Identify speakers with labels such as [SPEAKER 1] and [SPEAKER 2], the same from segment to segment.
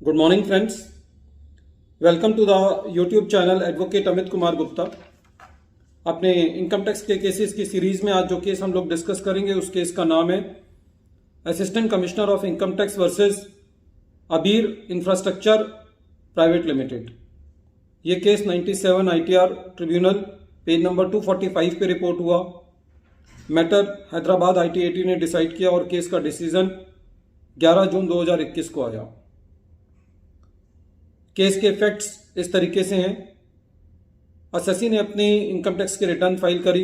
[SPEAKER 1] Good morning friends, welcome to the YouTube channel advocate Amit Kumar Gupta. अपने income tax के cases की series में आज जो केस हम लोग डिस्कस करेंगे उस केस का नाम है assistant commissioner of income tax versus अबीर इंफ्रास्ट्रक्चर प्राइवेट लिमिटेड। ये case 97 ITR tribunal page number 245 पे रिपोर्ट हुआ। मैटर हैदराबाद ITAT ने डिसाइड किया और केस का डिसीजन 11 जून 2021 को आया। केस के फैक्ट्स इस तरीके से हैं। असेसी ने अपनी इनकम टैक्स की रिटर्न फाइल करी।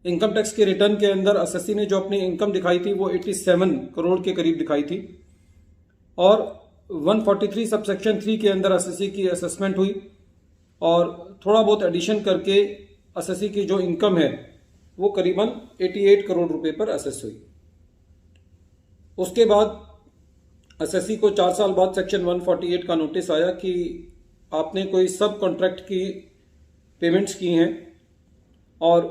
[SPEAKER 1] इनकम टैक्स के रिटर्न के अंदर असेसी ने जो अपनी इनकम दिखाई थी वो 87 करोड़ के करीब दिखाई थी और 143 सबसेक्शन 3 के अंदर असेसी की असेसमेंट हुई और थोड़ा बहुत एडिशन करके असेसी की जो इनकम है वो करीबन 88 करोड़ रुपए पर असेस हुई। उसके बाद एसएससी को 4 साल बाद सेक्शन 148 का नोटिस आया कि आपने कोई सब कॉन्ट्रैक्ट की पेमेंट्स की हैं और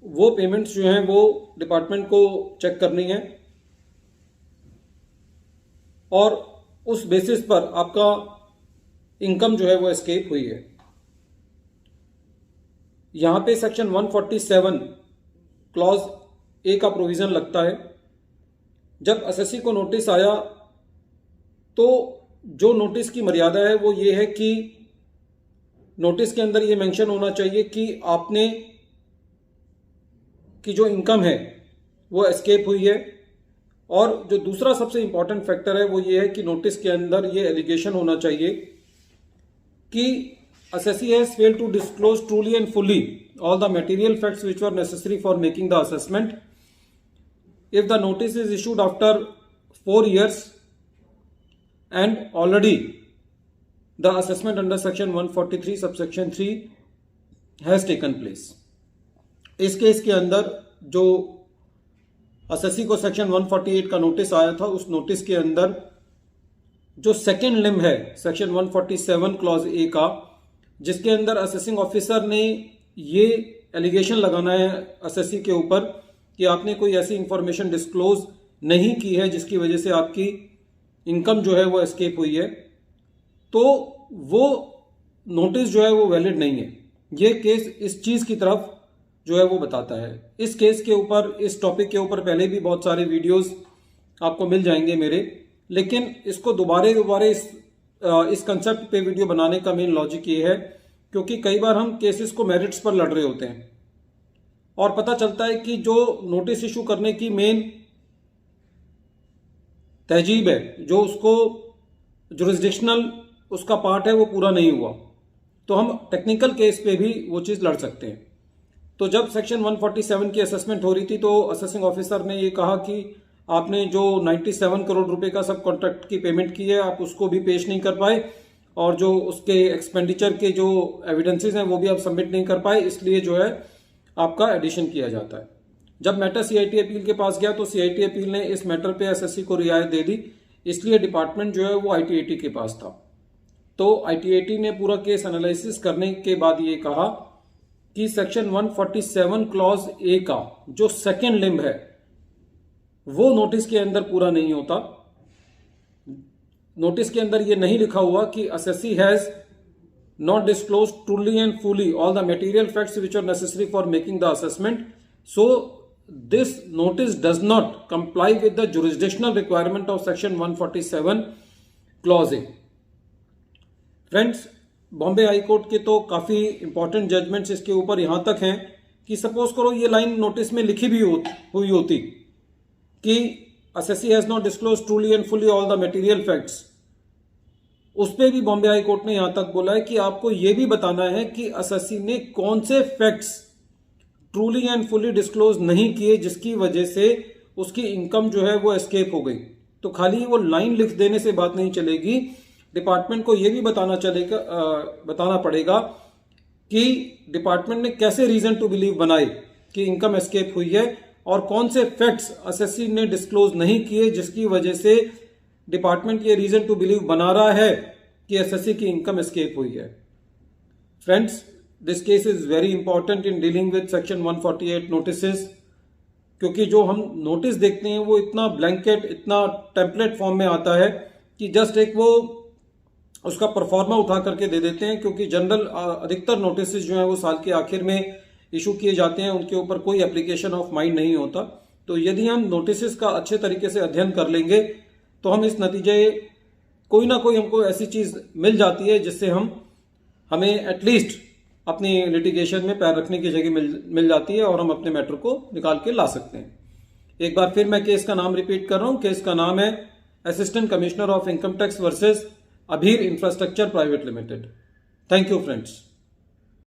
[SPEAKER 1] वो पेमेंट्स जो हैं वो डिपार्टमेंट को चेक करनी है और उस बेसिस पर आपका इनकम जो है वो एस्केप हुई है। यहां पे सेक्शन 147 क्लॉज ए का प्रोविजन लगता है। जब एसएससी को नोटिस आया तो जो नोटिस की मर्यादा है वो ये है कि नोटिस के अंदर ये मेंशन होना चाहिए कि आपने की जो इनकम है वो एस्केप हुई है और जो दूसरा सबसे इंपॉर्टेंट फैक्टर है वो ये है कि नोटिस के अंदर ये एलिगेशन होना चाहिए कि SSC has failed to disclose truly and fully all the material facts which were necessary for making the assessment if the notice is issued after 4 years and already the assessment under section 143 subsection 3 has taken place। इस case के अंदर जो SSC को section 148 का notice आया था उस notice के अंदर जो सेकेंड लिम है सेक्शन 147 क्लॉज ए का, जिसके अंदर असेसिंग ऑफिसर ने ये एलिगेशन लगाना है एसएससी के ऊपर कि आपने कोई ऐसी इंफॉर्मेशन डिस्क्लोज नहीं की है जिसकी वजह से आपकी इनकम जो है वो एस्केप हुई है, तो वो नोटिस जो है वो वैलिड नहीं है। ये केस इस चीज की तरफ जो है वो बताता है। इस केस के ऊपर, इस टॉपिक के ऊपर पहले भी बहुत सारे वीडियोस आपको मिल जाएंगे मेरे, लेकिन इसको दोबारा इस कंसेप्ट पे वीडियो बनाने का मेन लॉजिक ये है क्योंकि कई बार हम केसेस को मेरिट्स पर लड़ रहे होते हैं और पता चलता है कि जो नोटिस इशू करने की मेन तहजीब है, जो उसको जुरिस्डिक्शनल उसका पार्ट है, वो पूरा नहीं हुआ, तो हम टेक्निकल केस पे भी वो चीज लड़ सकते हैं। तो जब सेक्शन 147 की असेसमेंट हो रही थी तो असेसिंग ऑफिसर ने ये कहा कि आपने जो 97 करोड़ रुपए का सब कॉन्ट्रैक्ट की पेमेंट की है आप उसको भी पेश नहीं कर पाए और जो उसके एक्सपेंडिचर के जो एविडेंसेस हैं वो भी आप सबमिट नहीं कर पाए, इसलिए जो है आपका एडिशन किया जाता है। जब मैटर सीआईटी अपील के पास गया तो सीआईटी अपील ने इस मैटर पे एसएससी को रियायत दे दी, इसलिए डिपार्टमेंट जो है वो आईटीएटी के पास था। तो आईटीएटी ने पूरा केस एनालिसिस करने के बाद ये कहा कि सेक्शन 147 क्लॉज ए का जो सेकेंड लिम्ब है वो नोटिस के अंदर पूरा नहीं होता। नोटिस के अंदर ये नहीं लिखा हुआ कि SSC has not disclosed truly and fully all the material facts which are necessary for making the assessment, so this notice does not comply with the jurisdictional requirement of section 147 clause A। Friends, Bombay high court के तो काफी important judgments इसके ऊपर यहां तक हैं कि suppose करो ये लाइन नोटिस में लिखी भी हुई होती कि SSC has not disclose truly and fully all the material facts, उस पर भी बॉम्बे हाई कोर्ट ने यहां तक बोला है कि आपको यह भी बताना है कि एसएससी ने कौन से facts truly and fully disclose नहीं किए जिसकी वजह से उसकी इनकम जो है वो एस्केप हो गई। तो खाली वो लाइन लिख देने से बात नहीं चलेगी, डिपार्टमेंट को यह भी बताना पड़ेगा कि डिपार्टमेंट ने कैसे रीजन टू बिलीव बनाए कि इनकम एस्केप हुई है और कौन से फैक्ट्स एसएससी ने डिस्क्लोज नहीं किए जिसकी वजह से डिपार्टमेंट ये रीजन टू बिलीव बना रहा है कि एसएससी की इनकम एस्केप हुई है। Friends, this case is very important in dealing with section 148 notices, क्योंकि जो हम नोटिस देखते हैं वो इतना ब्लैंकेट, इतना टेम्पलेट फॉर्म में आता है कि जस्ट एक वो उसका परफॉर्मा उठा करके दे देते हैं, क्योंकि जनरल अधिकतर नोटिस जो है वो साल के आखिर में इशू किए जाते हैं, उनके ऊपर कोई एप्लीकेशन ऑफ माइंड नहीं होता। तो यदि हम नोटिस का अच्छे तरीके से अध्ययन कर लेंगे तो हम इस नतीजे कोई ना कोई हमको ऐसी चीज मिल जाती है जिससे हमें एटलीस्ट अपनी लिटिगेशन में पैर रखने की जगह मिल जाती है और हम अपने मैटर को निकाल के ला सकते हैं। एक बार फिर मैं केस का नाम रिपीट कर रहा हूं। केस का नाम है assistant commissioner of income tax versus Abhir infrastructure private limited. Thank you friends.